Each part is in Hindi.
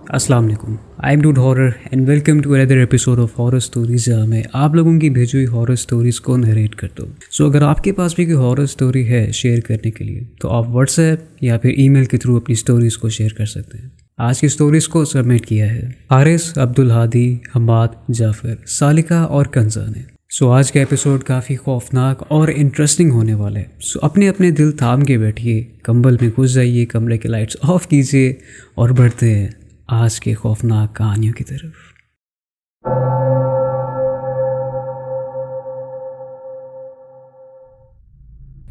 अस्सलाम वालेकुम, I am Dude Horror and welcome to another episode of horror stories, जहाँ मैं आप लोगों की भेजी हुई हॉरर स्टोरीज़ को नरेट करता हूँ। सो अगर आपके पास भी कोई हॉरर स्टोरी है शेयर करने के लिए तो आप व्हाट्सएप या फिर ईमेल के थ्रू अपनी स्टोरीज़ को शेयर कर सकते हैं। आज की स्टोरीज़ को सबमिट किया है हारिस, अब्दुल हादी, हम्माद, जाफ़र, सालिका और कंजा ने। सो आज का एपिसोड काफ़ी खौफनाक और इंटरेस्टिंग होने वाला है। सो अपने अपने दिल थाम के बैठिए, कंबल में घुस जाइए, कमरे के लाइट्स ऑफ कीजिए और बढ़ते हैं आज के खौफनाक कहानियों की तरफ।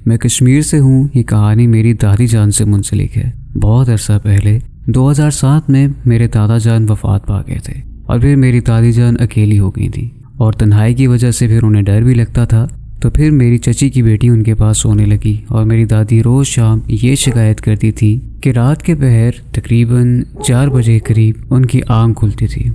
मैं कश्मीर से हूँ। ये कहानी मेरी दादी जान से मुंसलिक है। बहुत अरसा पहले 2007 में मेरे दादा जान वफात पा गए थे और फिर मेरी दादी जान अकेली हो गई थी और तन्हाई की वजह से फिर उन्हें डर भी लगता था। तो फिर मेरी चची की बेटी उनके पास सोने लगी और मेरी दादी रोज़ शाम ये शिकायत करती थी कि रात के पहर तकरीबन 4 बजे करीब उनकी आंख खुलती थी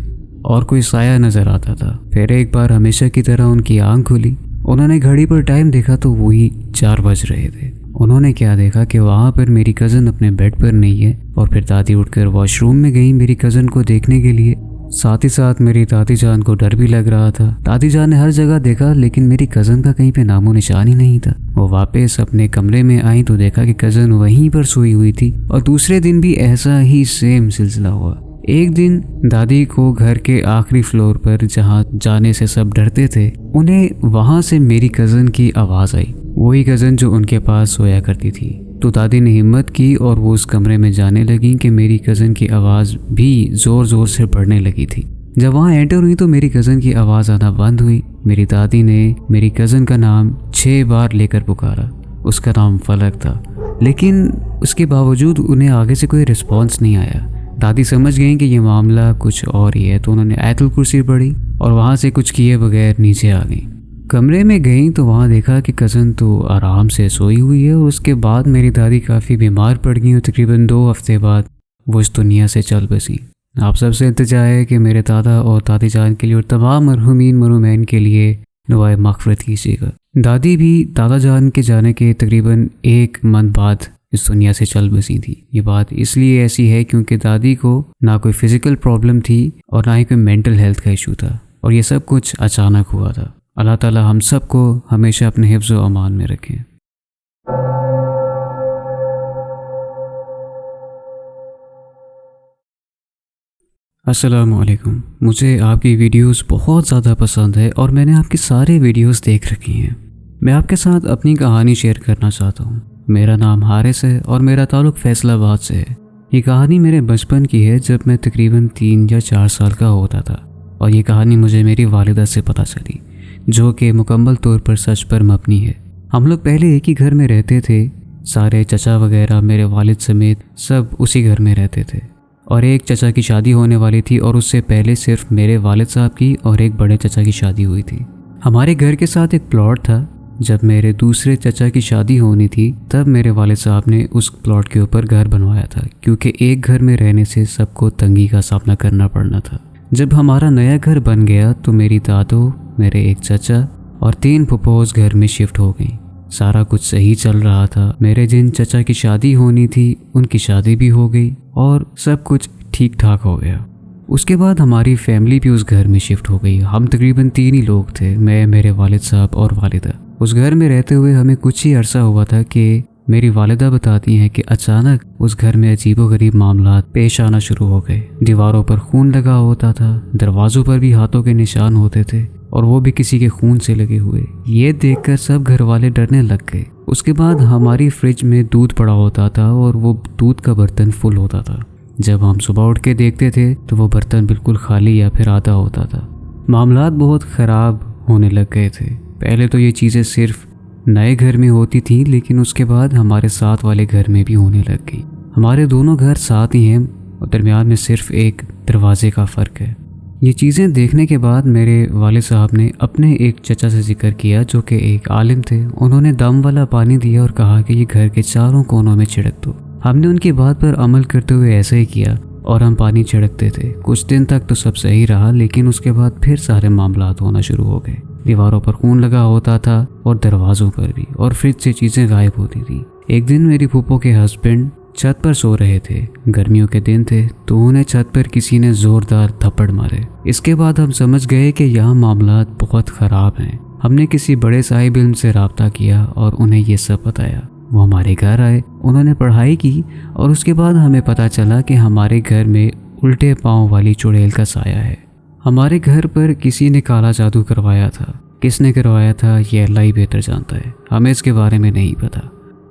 और कोई साया नज़र आता था। फिर एक बार हमेशा की तरह उनकी आंख खुली। उन्होंने घड़ी पर टाइम देखा तो वही 4 बज रहे थे। उन्होंने क्या देखा कि वहाँ पर मेरी कज़न अपने बेड पर नहीं है और फिर दादी उठकर वॉशरूम में गई मेरी कज़न को देखने के लिए। साथ ही साथ मेरी दादी जान को डर भी लग रहा था। दादी जान ने हर जगह देखा लेकिन मेरी कज़न का कहीं पे नामो निशान ही नहीं था। वो वापस अपने कमरे में आई तो देखा कि कज़न वहीं पर सोई हुई थी और दूसरे दिन भी ऐसा ही सेम सिलसिला हुआ। एक दिन दादी को घर के आखिरी फ्लोर पर जहाँ जाने से सब डरते थे, उन्हें वहाँ से मेरी कज़न की आवाज़ आई, वही कज़न जो उनके पास सोया करती थी। तो दादी ने हिम्मत की और वो उस कमरे में जाने लगी कि मेरी कज़न की आवाज़ भी ज़ोर ज़ोर से पड़ने लगी थी। जब वहाँ एंटर हुई तो मेरी कज़न की आवाज़ आना बंद हुई। मेरी दादी ने मेरी कज़न का नाम 6 बार लेकर पुकारा। उसका नाम फलक था, लेकिन उसके बावजूद उन्हें आगे से कोई रिस्पॉन्स नहीं आया। दादी समझ गई कि ये मामला कुछ और ही है तो उन्होंने आयतुल कुर्सी पढ़ी और वहाँ से कुछ किए बगैर नीचे आ गई। कमरे में गई तो वहाँ देखा कि कज़न तो आराम से सोई हुई है और उसके बाद मेरी दादी काफ़ी बीमार पड़ गई और तकरीबन 2 हफ्ते बाद वो इस दुनिया से चल बसी। आप सबसे इंतज़ार है कि मेरे दादा और दादी जान के लिए और तमाम मरहूमीन मरहूमैन के लिए दुआए मग़फ़िरत कीजिएगा। दादी भी दादा जान के जाने के तकरीबन 1 मंथ बाद इस दुनिया से चल बसी थी। ये बात इसलिए ऐसी है क्योंकि दादी को ना कोई फिज़िकल प्रॉब्लम थी और ना ही कोई मेंटल हेल्थ का इशू था और ये सब कुछ अचानक हुआ था। अल्लाह ताला हम सब को हमेशा अपने हिफ्ज़ व अमान में रखें। अस्सलाम वालेकुम। मुझे आपकी वीडियोस बहुत ज़्यादा पसंद है और मैंने आपकी सारे वीडियोस देख रखी हैं। मैं आपके साथ अपनी कहानी शेयर करना चाहता हूँ। मेरा नाम हारिस है और मेरा ताल्लुक़ फैसलाबाद से है। ये कहानी मेरे बचपन की है जब मैं तकरीबन 3 या 4 साल का होता था और ये कहानी मुझे मेरी वालिदा से पता चली, जो कि मुकम्मल तौर पर सच पर मबनी है। हम लोग पहले एक ही घर में रहते थे। सारे चचा वगैरह मेरे वालिद समेत सब उसी घर में रहते थे और एक चचा की शादी होने वाली थी और उससे पहले सिर्फ मेरे वालिद साहब की और एक बड़े चचा की शादी हुई थी। हमारे घर के साथ एक प्लॉट था। जब मेरे दूसरे चचा की शादी होनी थी तब मेरे वालिद साहब ने उस प्लॉट के ऊपर घर बनवाया था क्योंकि एक घर में रहने से सबको तंगी का सामना करना पड़ना था। जब हमारा नया घर बन गया तो मेरी दादो, मेरे एक चचा और 3 फुफोस घर में शिफ्ट हो गई। सारा कुछ सही चल रहा था। मेरे जिन चचा की शादी होनी थी उनकी शादी भी हो गई और सब कुछ ठीक ठाक हो गया। उसके बाद हमारी फैमिली भी उस घर में शिफ्ट हो गई। हम तकरीबन 3 ही लोग थे, मैं, मेरे वालिद साहब और वालिदा। उस घर में रहते हुए हमें कुछ ही अरसा हुआ था कि मेरी वालिदा बताती हैं कि अचानक उस घर में अजीबोगरीब मामलात पेश आना शुरू हो गए। दीवारों पर खून लगा होता था, दरवाज़ों पर भी हाथों के निशान होते थे और वो भी किसी के खून से लगे हुए। ये देखकर सब घर वाले डरने लग गए। उसके बाद हमारी फ्रिज में दूध पड़ा होता था और वो दूध का बर्तन फुल होता था। जब हम सुबह उठ के देखते थे तो वो बर्तन बिल्कुल खाली या फिर आधा होता था। मामलात बहुत ख़राब होने लग गए थे। पहले तो ये चीज़ें सिर्फ नए घर में होती थी लेकिन उसके बाद हमारे साथ वाले घर में भी होने लग गई। हमारे दोनों घर साथ ही हैं और दरमियान में सिर्फ एक दरवाजे का फ़र्क है। ये चीज़ें देखने के बाद मेरे वालिद साहब ने अपने एक चचा से जिक्र किया जो कि एक आलिम थे। उन्होंने दम वाला पानी दिया और कहा कि ये घर के चारों कोनों में छिड़क दो। हमने उनकी बात पर अमल करते हुए ऐसा ही किया और हम पानी छिड़कते थे। कुछ दिन तक तो सब सही रहा लेकिन उसके बाद फिर सारे मामलात होना शुरू हो गए। दीवारों पर खून लगा होता था और दरवाज़ों पर भी, और फ्रिज से चीज़ें गायब होती थी। एक दिन मेरी फूफो के हस्बैंड छत पर सो रहे थे। गर्मियों के दिन थे तो उन्हें छत पर किसी ने जोरदार थप्पड़ मारे। इसके बाद हम समझ गए कि यहाँ मामला बहुत ख़राब हैं। हमने किसी बड़े साहिब इल्म से रब्ता किया और उन्हें ये सब बताया। वो हमारे घर आए, उन्होंने पढ़ाई की और उसके बाद हमें पता चला कि हमारे घर में उल्टे पाँव वाली चुड़ैल का साया है। हमारे घर पर किसी ने काला जादू करवाया था। किसने करवाया था ये अल्लाह ही बेहतर जानता है, हमें इसके बारे में नहीं पता।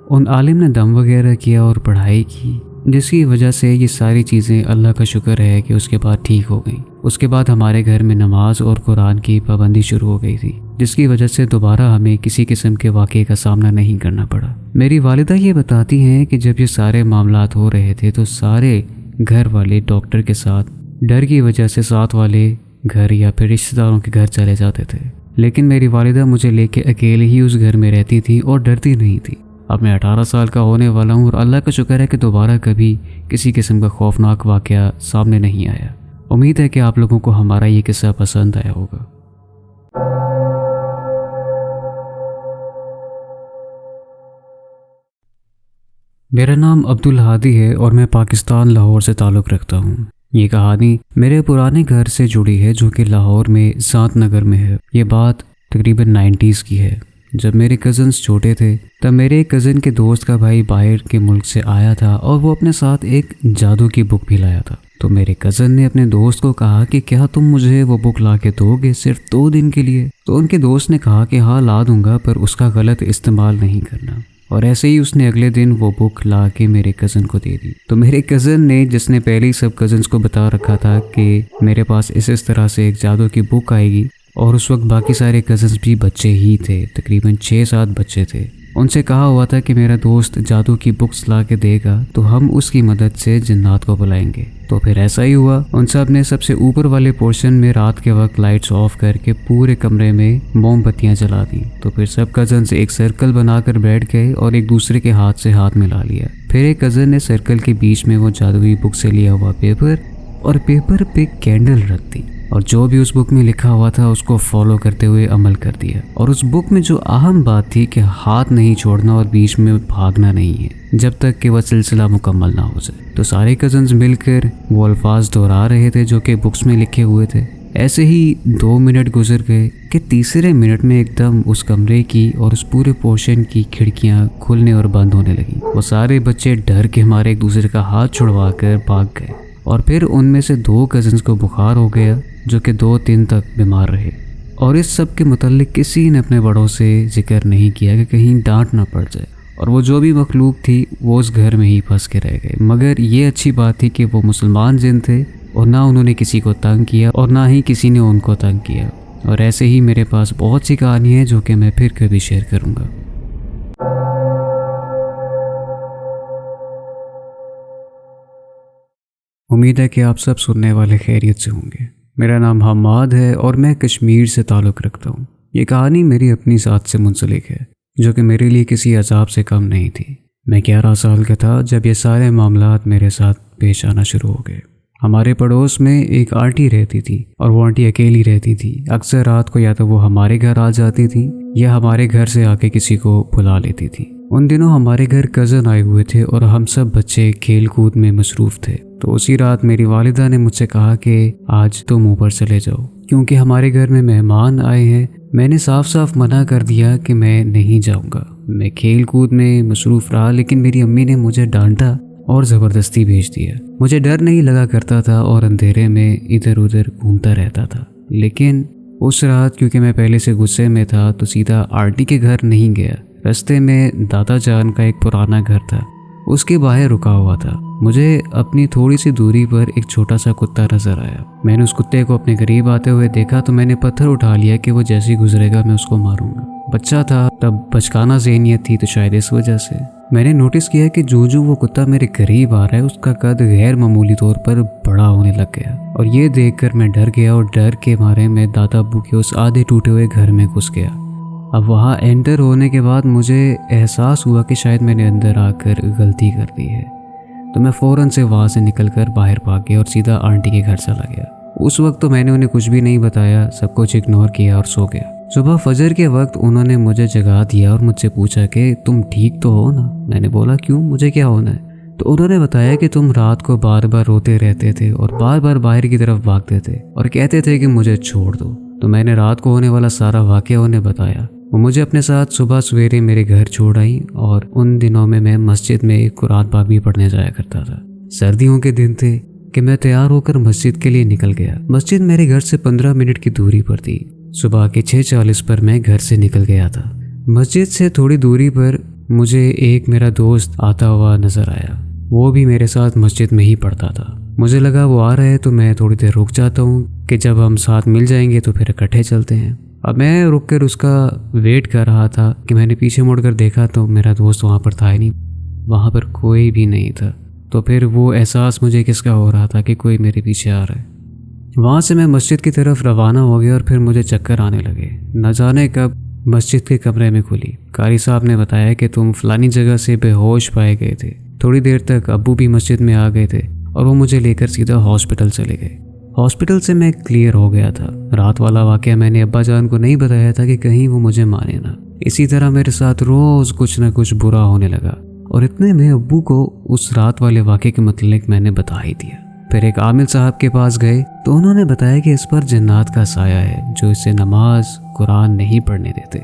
उन आलिम ने दम वगैरह किया और पढ़ाई की, जिसकी वजह से ये सारी चीज़ें अल्लाह का शुक्र है कि उसके बाद ठीक हो गई। उसके बाद हमारे घर में नमाज और कुरान की पाबंदी शुरू हो गई थी, जिसकी वजह से दोबारा हमें किसी किस्म के वाक़े का सामना नहीं करना पड़ा। मेरी वालिदा ये बताती हैं कि जब ये सारे मामलात हो रहे थे तो सारे घर वाले डॉक्टर के साथ डर की वजह से साथ वाले घर या फिर रिश्तेदारों के घर चले जाते थे। लेकिन मेरी वालिदा मुझे लेके अकेले ही उस घर में रहती थी और डरती नहीं थी। अब मैं 18 साल का होने वाला हूँ और अल्लाह का शुक्र है कि दोबारा कभी किसी किस्म का खौफनाक वाक़या सामने नहीं आया। उम्मीद है कि आप लोगों को हमारा ये किस्सा पसंद आया होगा। मेरा नाम अब्दुल हादी है और मैं पाकिस्तान लाहौर से ताल्लुक़ रखता हूँ। ये कहानी मेरे पुराने घर से जुड़ी है जो कि लाहौर में सांत नगर में है। ये बात तकरीबन 90s की है। जब मेरे कज़न्स छोटे थे तब मेरे एक कज़न के दोस्त का भाई बाहर के मुल्क से आया था और वो अपने साथ एक जादू की बुक भी लाया था। तो मेरे कज़न ने अपने दोस्त को कहा कि क्या तुम मुझे वो बुक ला के दोगे सिर्फ 2 दिन के लिए। तो उनके दोस्त ने कहा कि हाँ ला दूंगा, पर उसका गलत इस्तेमाल नहीं करना। और ऐसे ही उसने अगले दिन वो बुक ला के मेरे कज़न को दे दी। तो मेरे कज़न ने, जिसने पहले ही सब कज़न्स को बता रखा था कि मेरे पास इस तरह से एक जादू की बुक आएगी, और उस वक्त बाकी सारे कज़न्स भी बच्चे ही थे, तकरीबन 6-7 बच्चे थे, उनसे कहा हुआ था कि मेरा दोस्त जादू की बुक्स ला के देगा तो हम उसकी मदद से जिन्नात को बुलाएंगे। तो फिर ऐसा ही हुआ। उन सब ने सबसे ऊपर वाले पोर्शन में रात के वक्त लाइट्स ऑफ करके पूरे कमरे में मोमबत्तियां जला दी। तो फिर सब कज़न्स एक सर्कल बनाकर बैठ गए और एक दूसरे के हाथ से हाथ मिला लिया। फिर एक कज़न ने सर्कल के बीच में वो जादुई बुक से लिया हुआ पेपर और पेपर पे कैंडल रख दी और जो भी उस बुक में लिखा हुआ था उसको फॉलो करते हुए अमल कर दिया। और उस बुक में जो अहम बात थी कि हाथ नहीं छोड़ना और बीच में भागना नहीं है जब तक कि वह सिलसिला मुकम्मल ना हो जाए। तो सारे कज़न्स मिलकर वो अल्फाज दोहरा रहे थे जो कि बुक्स में लिखे हुए थे। ऐसे ही 2 मिनट गुजर गए कि तीसरे मिनट में एकदम उस कमरे की और उस पूरे पोर्शन की खिड़कियां खुलने और बंद होने लगी। वो सारे बच्चे डर के हमारे एक दूसरे का हाथ छुड़वा कर भाग गए। और फिर उनमें से 2 कज़न्स को बुखार हो गया जो कि 2-3 तक बीमार रहे। और इस सब के मुताल्लिक किसी ने अपने बड़ों से जिक्र नहीं किया कि कहीं डांट ना पड़ जाए। और वो जो भी मखलूक थी वो उस घर में ही फंस के रह गए। मगर ये अच्छी बात थी कि वो मुसलमान जिन थे और ना उन्होंने किसी को तंग किया और ना ही किसी ने उनको तंग किया। और ऐसे ही मेरे पास बहुत सी कहानियाँ हैं जो कि मैं फिर कभी शेयर करूँगा। उम्मीद है कि आप सब सुनने वाले खैरियत से होंगे। मेरा नाम हमाद है और मैं कश्मीर से ताल्लुक़ रखता हूँ। ये कहानी मेरी अपनी ज़ात से मुंसलिक है जो कि मेरे लिए किसी अजाब से कम नहीं थी। मैं 11 साल का था जब ये सारे मामलात मेरे साथ पेश आना शुरू हो गए। हमारे पड़ोस में एक आंटी रहती थी और वो आंटी अकेली रहती थी। अक्सर रात को या तो वो हमारे घर आ जाती थी या हमारे घर से आके किसी को बुला लेती थी। उन दिनों हमारे घर कज़न आए हुए थे और हम सब बच्चे खेल कूद में मसरूफ़ थे। तो उसी रात मेरी वालिदा ने मुझसे कहा कि आज तुम ऊपर चले जाओ क्योंकि हमारे घर में मेहमान आए हैं। मैंने साफ साफ मना कर दिया कि मैं नहीं जाऊंगा। मैं खेल कूद में मसरूफ़ रहा, लेकिन मेरी अम्मी ने मुझे डांटा और ज़बरदस्ती भेज दिया। मुझे डर नहीं लगा करता था और अंधेरे में इधर उधर घूमता रहता था। लेकिन उस रात क्योंकि मैं पहले से गुस्से में था तो सीधा आंटी के घर नहीं गया। रास्ते में दादा जान का एक पुराना घर था, उसके बाहर रुका हुआ था। मुझे अपनी थोड़ी सी दूरी पर एक छोटा सा कुत्ता नजर आया। मैंने उस कुत्ते को अपने करीब आते हुए देखा तो मैंने पत्थर उठा लिया कि वो जैसे ही गुजरेगा मैं उसको मारूंगा। बच्चा था तब, बचकाना ज़हनियत थी, तो शायद इस वजह से मैंने नोटिस किया कि जो वो कुत्ता मेरे करीब आ रहा है उसका कद गैर मामूली तौर पर बड़ा होने लग गया। और ये देखकर मैं डर गया और डर के मारे मैं दादा अब्बू के उस आधे टूटे हुए घर में घुस गया। अब वहाँ एंटर होने के बाद मुझे एहसास हुआ कि शायद मैंने अंदर आकर गलती कर दी है। तो मैं फ़ौरन से वहाँ से निकलकर बाहर भाग गया और सीधा आंटी के घर चला गया। उस वक्त तो मैंने उन्हें कुछ भी नहीं बताया, सब कुछ इग्नोर किया और सो गया। सुबह फजर के वक्त उन्होंने मुझे जगा दिया और मुझसे पूछा कि तुम ठीक तो हो ना। मैंने बोला क्यों, मुझे क्या होना है। तो उन्होंने बताया कि तुम रात को बार बार रोते रहते थे और बार बार बाहर की तरफ भागते थे और कहते थे कि मुझे छोड़ दो। तो मैंने रात को होने वाला सारा वाकया उन्हें बताया। वो मुझे अपने साथ सुबह सवेरे मेरे घर छोड़ आई और उन दिनों में मैं मस्जिद में कुरान पाक भी पढ़ने जाया करता था। सर्दियों के दिन थे कि मैं तैयार होकर मस्जिद के लिए निकल गया। मस्जिद मेरे घर से 15 मिनट की दूरी पर थी। सुबह के 6:40 पर मैं घर से निकल गया था। मस्जिद से थोड़ी दूरी पर मुझे एक मेरा दोस्त आता हुआ नजर आया। वो भी मेरे साथ मस्जिद में ही पढ़ता था। मुझे लगा वो आ रहा है तो मैं थोड़ी देर रुक जाता हूँ कि जब हम साथ मिल जाएंगे तो फिर इकट्ठे चलते हैं। अब मैं रुक कर उसका वेट कर रहा था कि मैंने पीछे मुड़कर देखा तो मेरा दोस्त वहाँ पर था ही नहीं। वहाँ पर कोई भी नहीं था। तो फिर वो एहसास मुझे किसका हो रहा था कि कोई मेरे पीछे आ रहा है। वहाँ से मैं मस्जिद की तरफ रवाना हो गया और फिर मुझे चक्कर आने लगे। न जाने कब मस्जिद के कमरे में खुली। कारी साहब ने बताया कि तुम फलानी जगह से बेहोश पाए गए थे। थोड़ी देर तक अब्बू भी मस्जिद में आ गए थे और वो मुझे लेकर सीधा हॉस्पिटल चले गए। हॉस्पिटल से मैं क्लियर हो गया था। रात वाला वाकया मैंने अब्बा जान को नहीं बताया था कि कहीं वो मुझे मारे ना। इसी तरह मेरे साथ रोज कुछ न कुछ बुरा होने लगा और इतने में अब्बू को उस रात वाले वाकये के मतलब मैंने बता ही दिया। फिर एक आमिल साहब के पास गए तो उन्होंने बताया कि इस पर जिन्नात का साया है जो इसे नमाज कुरान नहीं पढ़ने देते।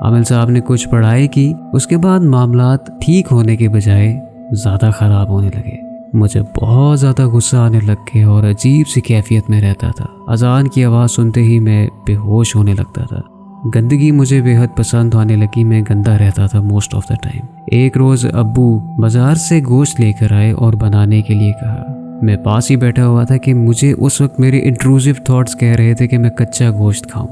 आमिल साहब ने कुछ पढ़ाई की। उसके बाद मामलात ठीक होने के बजाय ज़्यादा ख़राब होने लगे। मुझे बहुत ज़्यादा गुस्सा आने लग गया और अजीब सी कैफियत में रहता था। अजान की आवाज़ सुनते ही मैं बेहोश होने लगता था। गंदगी मुझे बेहद पसंद आने लगी। मैं गंदा रहता था मोस्ट ऑफ द टाइम। एक रोज़ अब्बू बाज़ार से गोश्त लेकर आए और बनाने के लिए कहा। मैं पास ही बैठा हुआ था कि मुझे उस वक्त मेरे इंट्रूसिव थॉट्स कह रहे थे कि मैं कच्चा गोश्त खाऊं,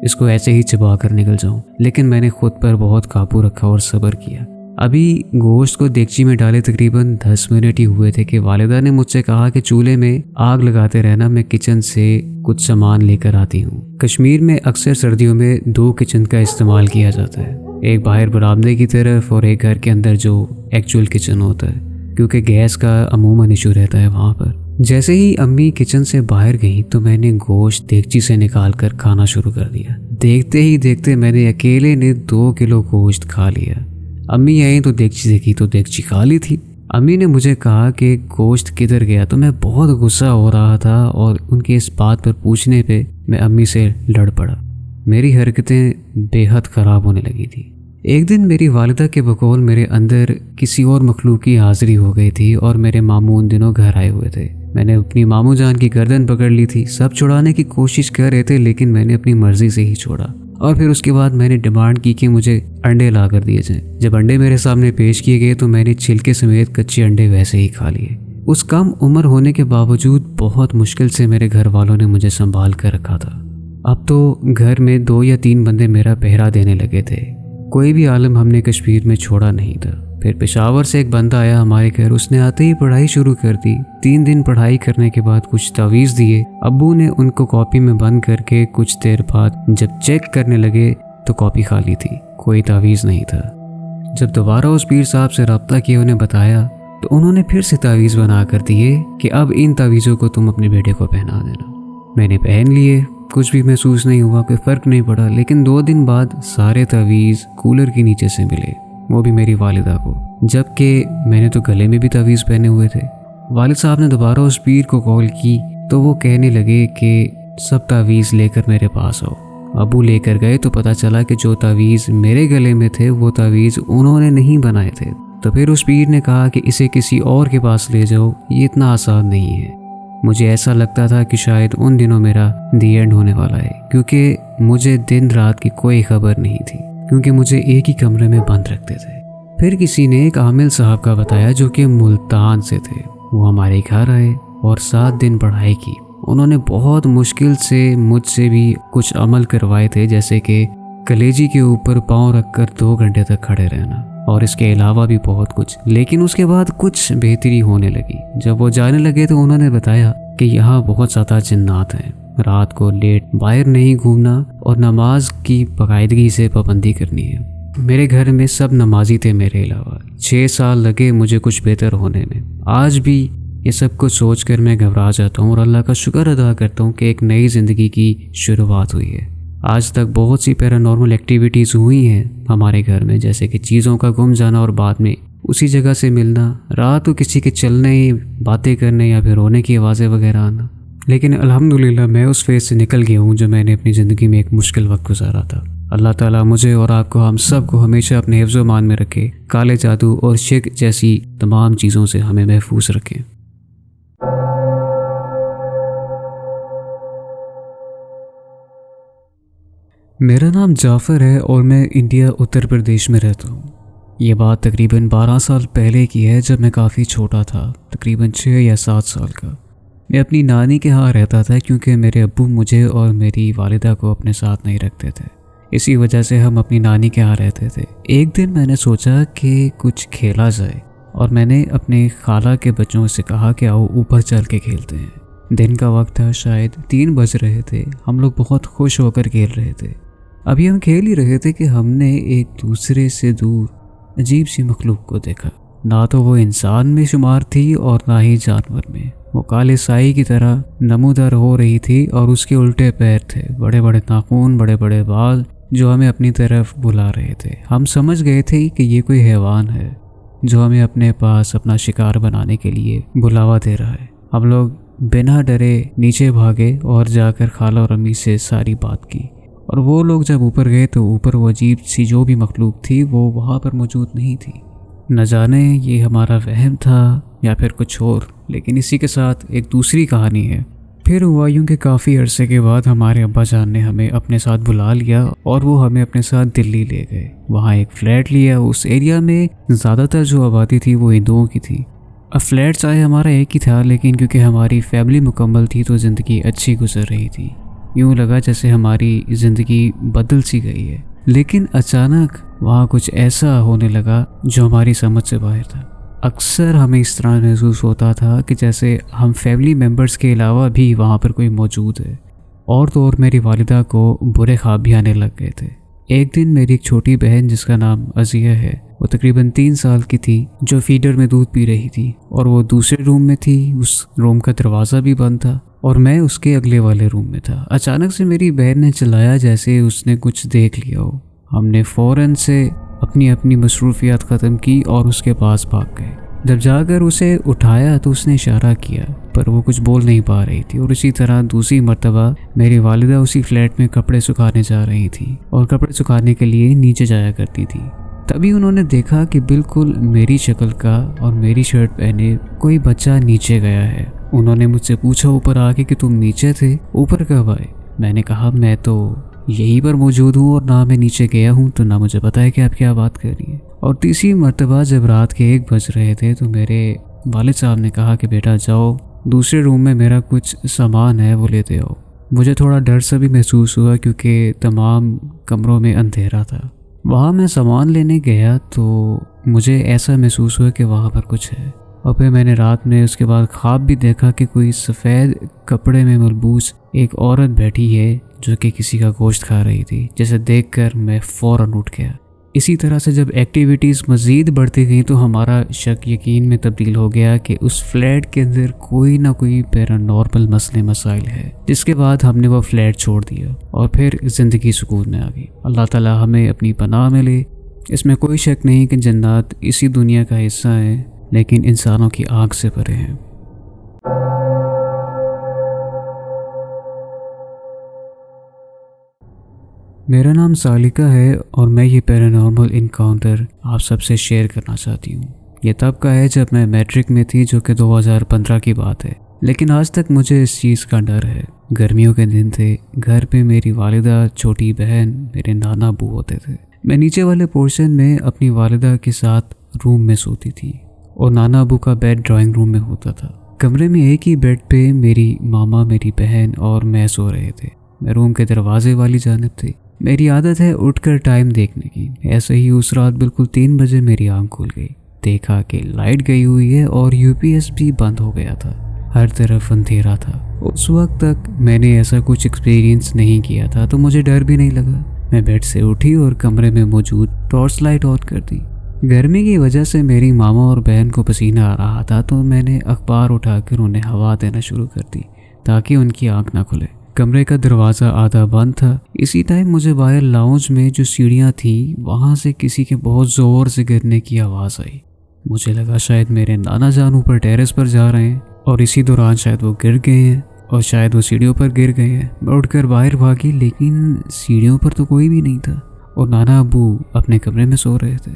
इसको ऐसे ही चबा कर निकल जाऊं। लेकिन मैंने खुद पर बहुत काबू रखा और सब्र किया। अभी गोश्त को देगची में डाले तकरीबन 10 मिनट ही हुए थे कि वालिदा ने मुझसे कहा कि चूल्हे में आग लगाते रहना, मैं किचन से कुछ सामान लेकर आती हूँ। कश्मीर में अक्सर सर्दियों में 2 किचन का इस्तेमाल किया जाता है, एक बाहर बरामदे की तरफ और एक घर के अंदर जो एक्चुअल किचन होता है, क्योंकि गैस का अमूमन इशू रहता है वहाँ पर। जैसे ही अम्मी किचन से बाहर गई तो मैंने गोश्त देगची से निकाल कर खाना शुरू कर दिया। देखते ही देखते मैंने अकेले ने 2 किलो गोश्त खा लिया। अम्मी आई तो देगची देखी तो देगची खाली थी। अम्मी ने मुझे कहा कि गोश्त किधर गया, तो मैं बहुत गुस्सा हो रहा था और उनके इस बात पर पूछने पे मैं अम्मी से लड़ पड़ा। मेरी हरकतें बेहद ख़राब होने लगी थी। एक दिन मेरी वालिदा के बकौल मेरे अंदर किसी और मखलूक की हाजिरी हो गई थी और मेरे मामू उन दिनों घर आए हुए थे। मैंने अपनी मामू जान की गर्दन पकड़ ली थी। सब छुड़ाने की कोशिश कर रहे थे लेकिन मैंने अपनी मर्जी से ही छोड़ा। और फिर उसके बाद मैंने डिमांड की कि मुझे अंडे ला कर दिए जाएं। जब अंडे मेरे सामने पेश किए गए तो मैंने छिलके समेत कच्चे अंडे वैसे ही खा लिए। उस कम उम्र होने के बावजूद बहुत मुश्किल से मेरे घर वालों ने मुझे संभाल कर रखा था। अब तो घर में 2 या 3 बंदे मेरा पहरा देने लगे थे। कोई भी आलम हमने कश्मीर में छोड़ा नहीं था। फिर पेशावर से एक बंदा आया हमारे घर। उसने आते ही पढ़ाई शुरू कर दी। 3 दिन पढ़ाई करने के बाद कुछ तावीज़ दिए। अब्बू ने उनको कॉपी में बंद करके कुछ देर बाद जब चेक करने लगे तो कॉपी खाली थी, कोई तावीज़ नहीं था। जब दोबारा उस पीर साहब से रब्ता किया, उन्हें बताया तो उन्होंने फिर से तावीज़ बना कर दिए कि अब इन तावीज़ों को तुम अपने बेटे को पहना देना। मैंने पहन लिए। कुछ भी महसूस नहीं हुआ, कोई फ़र्क नहीं पड़ा। लेकिन 2 दिन बाद सारे तावीज़ कूलर के नीचे से मिले, वो भी मेरी वालिदा को, जबकि मैंने तो गले में भी तावीज़ पहने हुए थे। वालिद साहब ने दोबारा उस पीर को कॉल की तो वो कहने लगे कि सब तावीज़ लेकर मेरे पास आओ। अबू लेकर गए तो पता चला कि जो तावीज़ मेरे गले में थे वो तावीज़ उन्होंने नहीं बनाए थे। तो फिर उस पीर ने कहा कि इसे किसी और के पास ले जाओ, ये इतना आसान नहीं है। मुझे ऐसा लगता था कि शायद उन दिनों मेरा दी एंड होने वाला है, क्योंकि मुझे दिन रात की कोई खबर नहीं थी, क्योंकि मुझे एक ही कमरे में बंद रखते थे। फिर किसी ने एक आमिल साहब का बताया जो कि मुल्तान से थे। वो हमारे घर आए और 7 दिन पढ़ाई की। उन्होंने बहुत मुश्किल से मुझसे भी कुछ अमल करवाए थे, जैसे कि कलेजी के ऊपर पाँव रखकर 2 घंटे तक खड़े रहना और इसके अलावा भी बहुत कुछ। लेकिन उसके बाद कुछ बेहतरी होने लगी। जब वो जाने लगे तो उन्होंने बताया कि यहाँ बहुत ज़्यादा जिन्नात हैं, रात को लेट बाहर नहीं घूमना और नमाज की बाकायदगी से पाबंदी करनी है। मेरे घर में सब नमाजी थे मेरे अलावा। 6 साल लगे मुझे कुछ बेहतर होने में। आज भी ये सब कुछ सोचकर मैं घबरा जाता हूँ और अल्लाह का शुक्र अदा करता हूँ कि एक नई ज़िंदगी की शुरुआत हुई है। आज तक बहुत सी पैरानॉर्मल एक्टिविटीज़ हुई हैं हमारे घर में, जैसे कि चीज़ों का गुम जाना और बाद में उसी जगह से मिलना, रात को किसी के चलने, बातें करने या फिर रोने की आवाज़ें वगैरह आना। लेकिन अल्हम्दुलिल्लाह मैं उस फेज़ से निकल गया हूँ जो मैंने अपनी ज़िंदगी में एक मुश्किल वक्त गुजारा था। अल्लाह ताला मुझे और आपको, हम सब को हमेशा अपने हिफ्ज़ व मान में रखे, काले जादू और शिर्क जैसी तमाम चीज़ों से हमें महफूज रखें। मेरा नाम जाफ़र है और मैं इंडिया उत्तर प्रदेश में रहता हूँ। ये बात तकरीबन 12 साल पहले की है, जब मैं काफ़ी छोटा था, तकरीबन 6 या 7 साल का। मैं अपनी नानी के यहाँ रहता था क्योंकि मेरे अब्बू मुझे और मेरी वालिदा को अपने साथ नहीं रखते थे। इसी वजह से हम अपनी नानी के यहाँ रहते थे। एक दिन मैंने सोचा कि कुछ खेला जाए और मैंने अपने खाला के बच्चों से कहा कि आओ ऊपर चल के खेलते हैं। दिन का वक्त था, शायद 3 बज रहे थे। हम लोग बहुत खुश होकर खेल रहे थे। अभी हम खेल ही रहे थे कि हमने एक दूसरे से दूर अजीब सी मखलूक को देखा। ना तो वो इंसान में शुमार थी और ना ही जानवर में। वो काले साई की तरह नमूदार हो रही थी और उसके उल्टे पैर थे, बड़े बड़े नाखून, बड़े बड़े बाल जो हमें अपनी तरफ बुला रहे थे। हम समझ गए थे कि ये कोई हैवान है जो हमें अपने पास अपना शिकार बनाने के लिए बुलावा दे रहा है। हम लोग बिना डरे नीचे भागे और जाकर खाला और अम्मी से सारी बात की। और वो लोग जब ऊपर गए तो ऊपर वो अजीब सी जो भी मखलूक थी वो वहाँ पर मौजूद नहीं थी। न जाने ये हमारा वहम था या फिर कुछ और। लेकिन इसी के साथ एक दूसरी कहानी है। फिर हुआ यूँ कि काफ़ी अरसे के बाद हमारे अब्बा जान ने हमें अपने साथ बुला लिया और वो हमें अपने साथ दिल्ली ले गए। वहाँ एक फ़्लैट लिया। उस एरिया में ज़्यादातर जो आबादी थी वो हिंदुओं की थी। अब फ्लैट चाहे हमारा एक ही था, लेकिन क्योंकि हमारी फैमिली मुकम्मल थी तो ज़िंदगी अच्छी गुजर रही थी। यूँ लगा जैसे हमारी ज़िंदगी बदल सी गई है। लेकिन अचानक वहाँ कुछ ऐसा होने लगा जो हमारी समझ से बाहर था। अक्सर हमें इस तरह महसूस होता था कि जैसे हम फैमिली मेम्बर्स के अलावा भी वहाँ पर कोई मौजूद है। और तो और मेरी वालिदा को बुरे ख्वाब भी आने लग गए थे। एक दिन मेरी एक छोटी बहन जिसका नाम अज़िया है, वो तकरीबन 3 साल की थी, जो फीडर में दूध पी रही थी और वो दूसरे रूम में थी। उस रूम का दरवाज़ा भी बंद था और मैं उसके अगले वाले रूम में था। अचानक से मेरी बहन ने चिल्लाया जैसे उसने कुछ देख लिया हो। हमने फ़ौरन से अपनी अपनी मसरूफियात ख़त्म की और उसके पास भाग गए। जब जाकर उसे उठाया तो उसने इशारा किया, पर वो कुछ बोल नहीं पा रही थी। और इसी तरह दूसरी मर्तबा मेरी वालिदा उसी फ्लैट में कपड़े सुखाने जा रही थी और कपड़े सुखाने के लिए नीचे जाया करती थी। तभी उन्होंने देखा कि बिल्कुल मेरी शक्ल का और मेरी शर्ट पहने कोई बच्चा नीचे गया है। उन्होंने मुझसे पूछा ऊपर आके कि तुम नीचे थे, ऊपर कब आए? मैंने कहा मैं तो यहीं पर मौजूद हूँ और ना मैं नीचे गया हूँ, तो ना मुझे पता है कि आप क्या बात कर रही हैं। और तीसरी मर्तबा जब रात के 1 बज रहे थे तो मेरे वालिद साहब ने कहा कि बेटा जाओ दूसरे रूम में मेरा कुछ सामान है वो लेते आओ। मुझे थोड़ा डर सा भी महसूस हुआ क्योंकि तमाम कमरों में अंधेरा था। वहाँ मैं सामान लेने गया तो मुझे ऐसा महसूस हुआ कि वहाँ पर कुछ है। और फिर मैंने रात में उसके बाद ख्वाब भी देखा कि कोई सफ़ेद कपड़े में मलबूस एक औरत बैठी है जो कि किसी का गोश्त खा रही थी, जिसे देखकर मैं फ़ौरन उठ गया। इसी तरह से जब एक्टिविटीज़ मज़ीद बढ़ती गई तो हमारा शक यकीन में तब्दील हो गया कि उस फ्लैट के अंदर कोई ना कोई पैरानॉर्मल मसले मसाइल है। जिसके बाद हमने वो फ्लैट छोड़ दिया और फिर ज़िंदगी सुकून में आ गई। अल्लाह ताला हमें अपनी पनाह में ले। इसमें कोई शक नहीं कि जन्नत इसी दुनिया का हिस्सा है, लेकिन इंसानों की आँख से परे हैं। मेरा नाम सालिका है और मैं ये पैरानॉर्मल इनकाउंटर आप सबसे शेयर करना चाहती हूँ। ये तब का है जब मैं मैट्रिक में थी, जो कि 2015 की बात है। लेकिन आज तक मुझे इस चीज़ का डर है। गर्मियों के दिन थे, घर पे मेरी वालिदा, छोटी बहन, मेरे नाना अबू होते थे। मैं नीचे वाले पोर्शन में अपनी वालिदा के साथ रूम में सोती थी और नाना अबू का बेड ड्राइंग रूम में होता था। कमरे में एक ही बेड पे मेरी मामा, मेरी बहन और मैं सो रहे थे। मैं रूम के दरवाजे वाली जानिब थी। मेरी आदत है उठकर टाइम देखने की। ऐसे ही उस रात बिल्कुल 3 बजे मेरी आंख खुल गई। देखा कि लाइट गई हुई है और यूपीएस भी बंद हो गया था। हर तरफ अंधेरा था। उस वक्त तक मैंने ऐसा कुछ एक्सपीरियंस नहीं किया था, तो मुझे डर भी नहीं लगा। मैं बेड से उठी और कमरे में मौजूद टॉर्च लाइट ऑन कर दी। गर्मी की वजह से मेरी मामा और बहन को पसीना आ रहा था, तो मैंने अखबार उठाकर उन्हें हवा देना शुरू कर दी ताकि उनकी आंख ना खुले। कमरे का दरवाज़ा आधा बंद था। इसी टाइम मुझे बाहर लाउंज में जो सीढ़ियाँ थी वहाँ से किसी के बहुत ज़ोर से गिरने की आवाज़ आई। मुझे लगा शायद मेरे नाना जान ऊपर टेरेस पर जा रहे हैं और इसी दौरान शायद वो गिर गए हैं और शायद वो सीढ़ियों पर गिर गए हैं। मैं उठकर बाहर भागी, लेकिन सीढ़ियों पर तो कोई भी नहीं था और नाना अब्बू अपने कमरे में सो रहे थे।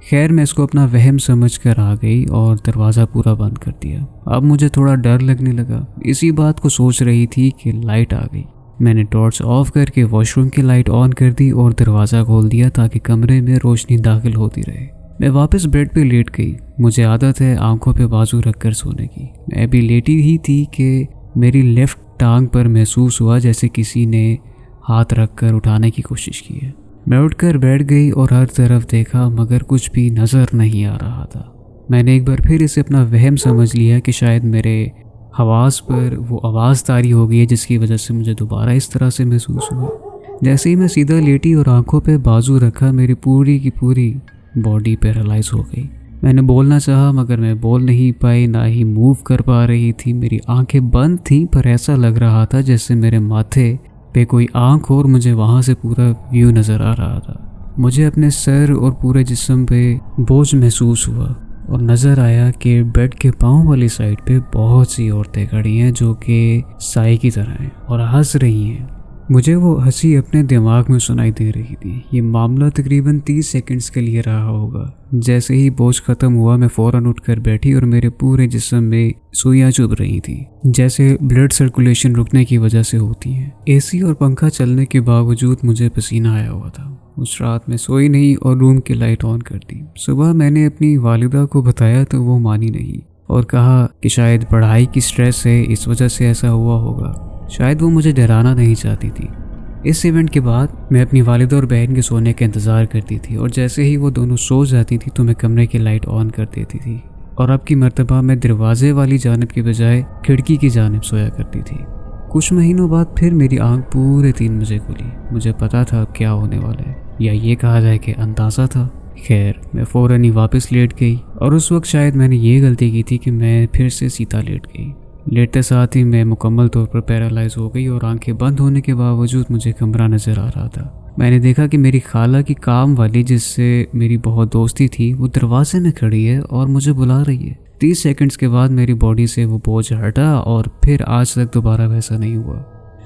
खैर, मैं इसको अपना वहम समझ कर आ गई और दरवाज़ा पूरा बंद कर दिया। अब मुझे थोड़ा डर लगने लगा। इसी बात को सोच रही थी कि लाइट आ गई। मैंने टॉर्च ऑफ करके वॉशरूम की लाइट ऑन कर दी और दरवाज़ा खोल दिया ताकि कमरे में रोशनी दाखिल होती रहे। मैं वापस बेड पे लेट गई। मुझे आदत है आंखों पे बाजू रखकर सोने की। मैं अभी लेटी ही थी कि मेरी लेफ्ट टांग पर महसूस हुआ जैसे किसी ने हाथ रखकर उठाने की कोशिश की है। मैं उठकर बैठ गई और हर तरफ देखा, मगर कुछ भी नज़र नहीं आ रहा था। मैंने एक बार फिर इसे अपना वहम समझ लिया कि शायद मेरे हवास पर वो आवाज़ तारी हो गई है, जिसकी वजह से मुझे दोबारा इस तरह से महसूस हुआ। जैसे ही मैं सीधा लेटी और आंखों पे बाजू रखा, मेरी पूरी की पूरी बॉडी पैरालाइज हो गई। मैंने बोलना चाहा मगर मैं बोल नहीं पाई, ना ही मूव कर पा रही थी। मेरी आंखें बंद थीं, पर ऐसा लग रहा था जैसे मेरे माथे पे कोई आंख और मुझे वहाँ से पूरा व्यू नज़र आ रहा था। मुझे अपने सर और पूरे जिस्म पे बोझ महसूस हुआ और नज़र आया कि बेड के पाँव वाली साइड पे बहुत सी औरतें खड़ी हैं जो कि साई की तरह हैं और हंस रही हैं। मुझे वो हंसी अपने दिमाग में सुनाई दे रही थी। ये मामला तकरीबन 30 सेकंड्स के लिए रहा होगा। जैसे ही बोझ ख़त्म हुआ, मैं फ़ौरन उठकर बैठी और मेरे पूरे जिस्म में सुइयां चुभ रही थी, जैसे ब्लड सर्कुलेशन रुकने की वजह से होती है। एसी और पंखा चलने के बावजूद मुझे पसीना आया हुआ था। उस रात मैं सोई नहीं और रूम की लाइट ऑन कर दी। सुबह मैंने अपनी वालिदा को बताया तो वो मानी नहीं और कहा कि शायद पढ़ाई की स्ट्रेस है, इस वजह से ऐसा हुआ होगा। शायद वो मुझे डराना नहीं चाहती थी। इस इवेंट के बाद मैं अपनी वालिदा और बहन के सोने का इंतज़ार करती थी और जैसे ही वो दोनों सो जाती थी तो मैं कमरे की लाइट ऑन कर देती थी और अब की मर्तबा मैं दरवाजे वाली जानिब के बजाय खिड़की की जानिब सोया करती थी। कुछ महीनों बाद फिर मेरी आंख पूरे 3 बजे खुली। मुझे पता था अब क्या होने वाला है, या ये कहा जाए कि अंदाज़ा था। खैर, मैं फ़ौरन ही वापस लेट गई और उस वक्त शायद मैंने ये गलती की थी कि मैं फिर से सीधा लेट गई। लेटते साथ ही मैं मुकम्मल तौर पर पैरालाइज हो गई और आंखें बंद होने के बावजूद मुझे कमरा नज़र आ रहा था। मैंने देखा कि मेरी खाला की काम वाली, जिससे मेरी बहुत दोस्ती थी, वो दरवाजे में खड़ी है और मुझे बुला रही है। 30 सेकंड्स के बाद मेरी बॉडी से वो बोझ हटा और फिर आज तक दोबारा वैसा नहीं हुआ।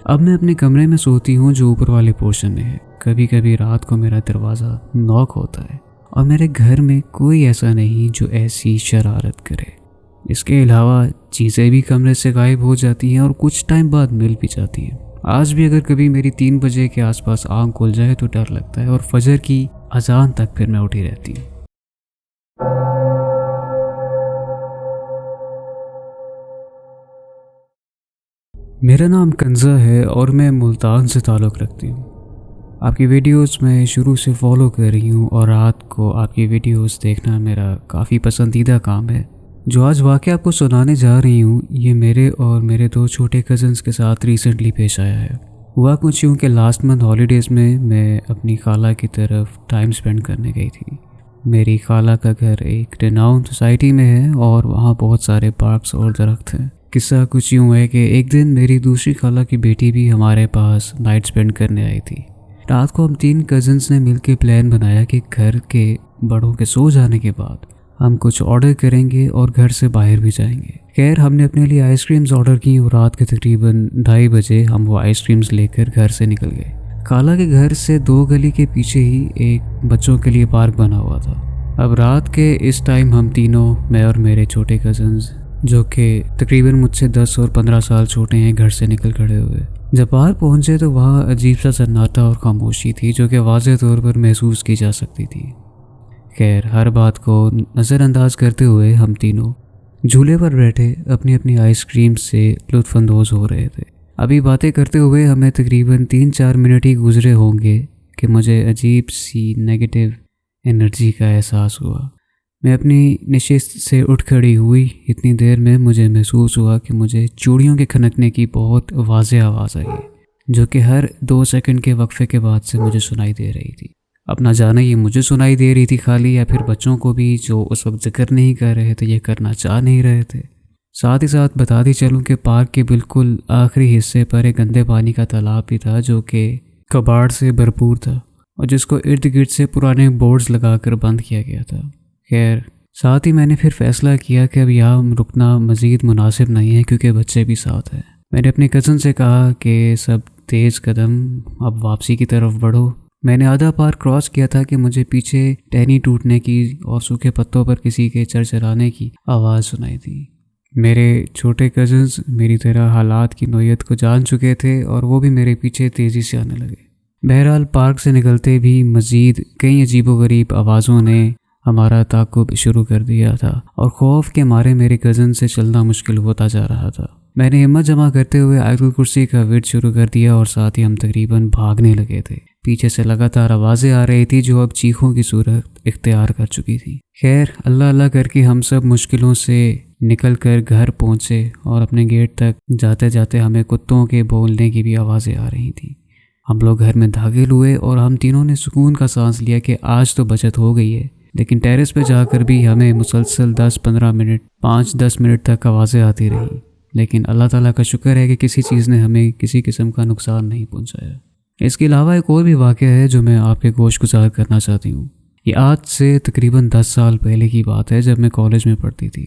अब मैं अपने कमरे में सोती हूँ जो ऊपर वाले पोर्शन में है। कभी कभी रात को मेरा दरवाज़ा नॉक होता है और मेरे घर में कोई ऐसा नहीं जो ऐसी शरारत करे। इसके अलावा चीज़ें भी कमरे से गायब हो जाती हैं और कुछ टाइम बाद मिल भी जाती हैं। आज भी अगर कभी मेरी 3 बजे के आसपास आँख खुल जाए तो डर लगता है और फजर की अजान तक फिर मैं उठी रहती हूँ। मेरा नाम कंज़ा है और मैं मुल्तान से ताल्लुक़ रखती हूँ। आपकी वीडियोस मैं शुरू से फॉलो कर रही हूँ और रात को आपकी वीडियोस देखना मेरा काफ़ी पसंदीदा काम है। जो आज वाक़या आपको सुनाने जा रही हूँ, ये मेरे और मेरे 2 छोटे कज़न्स के साथ रिसेंटली पेश आया है। हुआ कुछ यूँ कि लास्ट मंथ हॉलीडेज़ में मैं अपनी खाला की तरफ टाइम स्पेंड करने गई थी। मेरी खाला का घर एक रिनाउंड सोसाइटी में है और वहाँ बहुत सारे पार्क्स और दरख्त हैं। किस्सा कुछ यूँ है कि एक दिन मेरी दूसरी खाला की बेटी भी हमारे पास नाइट स्पेंड करने आई थी। रात को हम 3 कज़न्स ने मिलकर प्लान बनाया कि घर के बड़ों के सो जाने के बाद हम कुछ ऑर्डर करेंगे और घर से बाहर भी जाएंगे। खैर, हमने अपने लिए आइसक्रीम्स ऑर्डर की और रात के तकरीबन 2:30 बजे हम वो आइसक्रीम्स लेकर घर से निकल गए। खाला के घर से 2 गली के पीछे ही एक बच्चों के लिए पार्क बना हुआ था। अब रात के इस टाइम हम तीनों, मैं और मेरे छोटे कज़न्स, जो कि तकरीबन मुझसे 10 और 15 साल छोटे हैं, घर से निकल खड़े हुए। जब बाहर पहुँचे तो वहाँ अजीब सा सन्नाटा और खामोशी थी जो कि वाज़ेह तौर पर महसूस की जा सकती थी। खैर, हर बात को नज़रअंदाज करते हुए हम तीनों झूले पर बैठे अपनी अपनी आइसक्रीम से लुत्फ़अंदोज़ हो रहे थे। अभी बातें करते हुए हमें तकरीबन 3-4 मिनट ही गुजरे होंगे कि मुझे अजीब सी नेगेटिव एनर्जी का एहसास हुआ। मैं अपनी नशिस्त से उठ खड़ी हुई। इतनी देर में मुझे महसूस हुआ कि मुझे चूड़ियों के खनकने की बहुत वाज़ेह आवाज़ आई है, जो कि हर 2 सेकंड के वक्फे के बाद से मुझे सुनाई दे रही थी। अब ना जाने ये मुझे सुनाई दे रही थी खाली, या फिर बच्चों को भी, जो उस वक्त जिक्र नहीं कर रहे थे, ये करना चाह नहीं रहे थे। साथ ही साथ बताती चलूँ कि पार्क के बिल्कुल आखिरी हिस्से पर एक गंदे पानी का तालाब भी था जो कि कबाड़ से भरपूर था और जिसको इर्द गिर्द से पुराने बोर्ड्स लगाकर बंद किया गया था। खैर, साथ ही मैंने फिर फैसला किया कि अब यहाँ रुकना मज़ीद मुनासिब नहीं है क्योंकि बच्चे भी साथ हैं। मैंने अपने कज़न से कहा कि सब तेज़ कदम, अब वापसी की तरफ बढ़ो। मैंने आधा पार्क क्रॉस किया था कि मुझे पीछे टहनी टूटने की और सूखे पत्तों पर किसी के चरचराने की आवाज़ सुनाई दी। मेरे छोटे कज़न्स मेरी तरह हालात की नोयत को जान चुके थे और वो भी मेरे पीछे तेज़ी से आने लगे। बहरहाल पार्क से निकलते भी मज़ीद कई अजीबोगरीब आवाज़ों ने हमारा ताक़ुब शुरू कर दिया था और खौफ के मारे मेरे कज़न से चलना मुश्किल होता जा रहा था। मैंने हिम्मत जमा करते हुए आयतुल कुर्सी का विर्द शुरू कर दिया और साथ ही हम तकरीबन भागने लगे थे। पीछे से लगातार आवाज़ें आ रही थी जो अब चीखों की सूरत इख्तियार कर चुकी थी। खैर, अल्लाह अल्लाह करके हम सब मुश्किलों से निकल कर घर पहुँचे और अपने गेट तक जाते जाते हमें कुत्तों के बोलने की भी आवाज़ें आ रही थी। हम लोग घर में दाखिल हुए और हम तीनों ने सुकून का सांस लिया कि आज तो बचत हो गई है। लेकिन टेरेस पे जाकर भी हमें मुसलसल 10-15 मिनट 5-10 मिनट तक आवाज़ें आती रही, लेकिन अल्लाह ताला का शुक्र है कि किसी चीज़ ने हमें किसी किस्म का नुकसान नहीं पहुंचाया। इसके अलावा एक और भी वाक़या है जो मैं आपके गोश गुजार करना चाहती हूँ। ये आज से तकरीबन 10 साल पहले की बात है जब मैं कॉलेज में पढ़ती थी।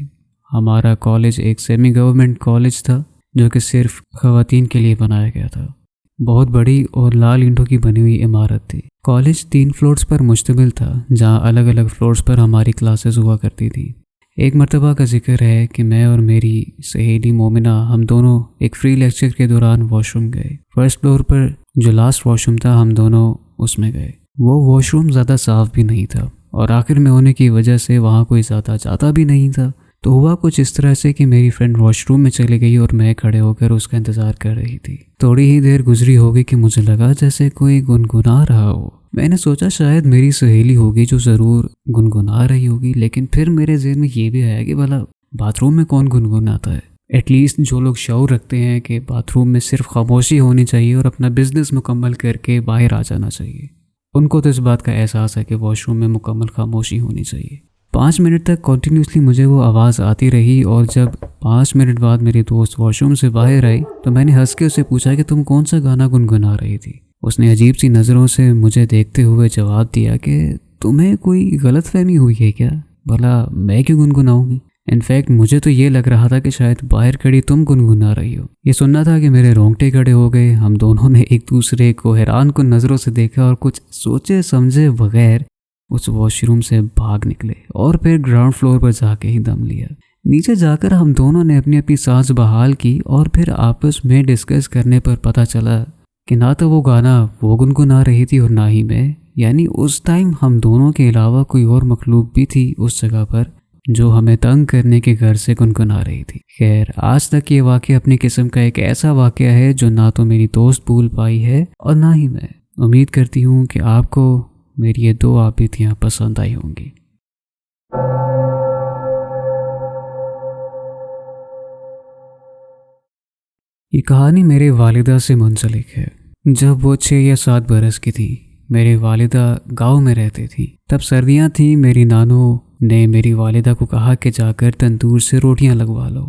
हमारा कॉलेज एक सेमी गवर्नमेंट कॉलेज था जो कि सिर्फ ख़वातीन के लिए बनाया गया था। बहुत बड़ी और लाल ईंटों की बनी हुई इमारत थी। कॉलेज 3 फ्लोर्स पर मुश्तमिल था जहाँ अलग अलग फ्लोर्स पर हमारी क्लासेस हुआ करती थी। एक मरतबा का जिक्र है कि मैं और मेरी सहेली मोमिना हम दोनों एक फ्री लेक्चर के दौरान वॉशरूम गए। फर्स्ट फ्लोर पर जो लास्ट वॉशरूम था हम दोनों उसमें गए। वो वॉशरूम ज़्यादा साफ़ भी नहीं था और आखिर में होने की वजह से वहाँ कोई ज़्यादा जाता भी नहीं था। तो हुआ कुछ इस तरह से कि मेरी फ्रेंड वॉशरूम में चली गई और मैं खड़े होकर उसका इंतज़ार कर रही थी। थोड़ी ही देर गुजरी होगी कि मुझे लगा जैसे कोई गुनगुना रहा हो। मैंने सोचा शायद मेरी सहेली होगी जो ज़रूर गुनगुना रही होगी, लेकिन फिर मेरे ज़हन में ये भी आया कि भला बाथरूम में कौन गुनगुनाता है। एटलीस्ट जो लोग शऊर रखते हैं कि बाथरूम में सिर्फ खामोशी होनी चाहिए और अपना बिजनेस मुकम्मल करके बाहर आ जाना चाहिए, उनको तो इस बात का एहसास है कि वॉशरूम में मुकम्मल खामोशी होनी चाहिए। 5 मिनट तक कॉन्टीन्यूसली मुझे वो आवाज़ आती रही और जब 5 मिनट बाद मेरी दोस्त वॉशरूम से बाहर आई तो मैंने हंस के उसे पूछा कि तुम कौन सा गाना गुनगुना रही थी। उसने अजीब सी नज़रों से मुझे देखते हुए जवाब दिया कि तुम्हें कोई गलतफहमी हुई है क्या, भला मैं क्यों गुनगुनाऊंगी। इनफैक्ट मुझे तो ये लग रहा था कि शायद बाहर खड़ी तुम गुनगुना रही हो। ये सुनना था कि मेरे रोंगटे खड़े हो गए। हम दोनों ने एक दूसरे को हैरान कुन नज़रों से देखा और कुछ सोचे समझे बगैर उस वॉशरूम से भाग निकले और फिर ग्राउंड फ्लोर पर जाके ही दम लिया। नीचे जाकर हम दोनों ने अपनी अपनी सांस बहाल की और फिर आपस में डिस्कस करने पर पता चला कि ना तो वो गाना वो गुनगुना रही थी और ना ही मैं। यानी उस टाइम हम दोनों के अलावा कोई और मखलूक भी थी उस जगह पर जो हमें तंग करने के घर से गुनगुना रही थी। खैर, आज तक ये वाक़या अपनी किस्म का एक ऐसा वाक़या है जो ना तो मेरी दोस्त भूल पाई है और ना ही मैं। उम्मीद करती हूँ कि आपको मेरी ये 2 आबितियाँ पसंद आई होंगी। ये कहानी मेरे वालिदा से मुंसलिक है। जब वो 6 या 7 बरस की थी, मेरी वालिदा गांव में रहती थी। तब सर्दियां थीं। मेरी नानू ने मेरी वालिदा को कहा कि जाकर तंदूर से रोटियां लगवा लो।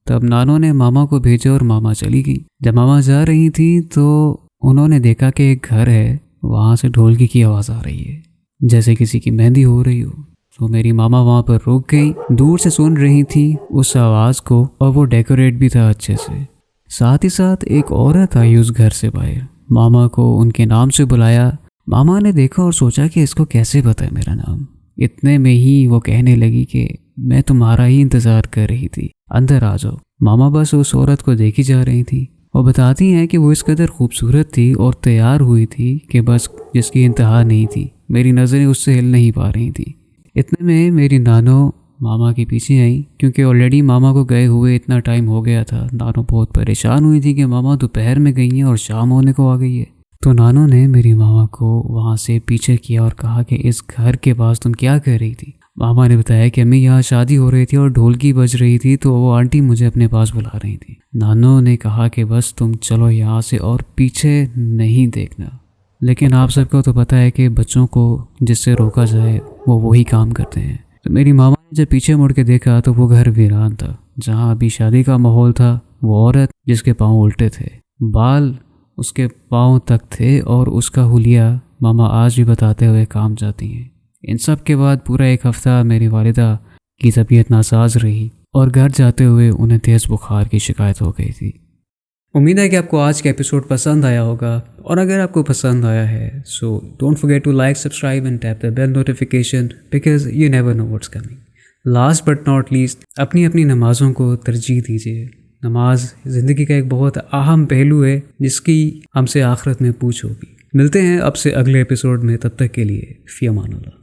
तब नानू ने मामा को भेजा और मामा चली गई। जब मामा जा रही थी तो उन्होंने देखा कि एक घर है, वहाँ से ढोलकी की आवाज़ आ रही है जैसे किसी की मेहंदी हो रही हो। तो मेरी मामा वहाँ पर रुक गई, दूर से सुन रही थी उस आवाज़ को और वो डेकोरेट भी था अच्छे से। साथ ही साथ एक औरत आई उस घर से बाहर। मामा को उनके नाम से बुलाया। मामा ने देखा और सोचा कि इसको कैसे पता है मेरा नाम। इतने में ही वो कहने लगी कि मैं तुम्हारा ही इंतज़ार कर रही थी, अंदर आ जाओ। मामा बस उस औरत को देखी जा रही थी। वो बताती हैं कि वो इस कदर खूबसूरत थी और तैयार हुई थी कि बस जिसकी इंतहा नहीं थी। मेरी नज़रें उससे हिल नहीं पा रही थी। इतने में मेरी नानो मामा के पीछे आई, क्योंकि ऑलरेडी मामा को गए हुए इतना टाइम हो गया था। नानो बहुत परेशान हुई थी कि मामा दोपहर में गई हैं और शाम होने को आ गई है। तो नानो ने मेरी मामा को वहाँ से पीछे किया और कहा कि इस घर के पास तुम क्या कर रही थी। मामा ने बताया कि अम्मी यहाँ शादी हो रही थी और ढोलकी बज रही थी तो वो आंटी मुझे अपने पास बुला रही थी। नानो ने कहा कि बस तुम चलो यहाँ से और पीछे नहीं देखना। लेकिन आप सबको तो पता है कि बच्चों को जिससे रोका जाए वो वही काम करते हैं। तो मेरी मामा ने जब पीछे मुड़ के देखा तो वो घर वीरान था। जहाँ अभी शादी का माहौल था, वो औरत जिसके पाँव उल्टे थे, बाल उसके पाँव तक थे और उसका हुलिया मामा आज भी बताते हुए काम जाती हैं। इन सब के बाद पूरा एक हफ्ता मेरी वालिदा की तबीयत नासाज रही और घर जाते हुए उन्हें तेज़ बुखार की शिकायत हो गई थी। उम्मीद है कि आपको आज का एपिसोड पसंद आया होगा, और अगर आपको पसंद आया है so don't forget to like, subscribe and tap the bell notification because you never know what's coming. Last but not least, अपनी अपनी नमाज़ों को तरजीह दीजिए। नमाज ज़िंदगी का एक बहुत अहम पहलू है जिसकी हमसे आखिरत में पूछ होगी। मिलते हैं अब से अगले एपिसोड में, तब तक के लिए फ़ी अमान अल्लाह।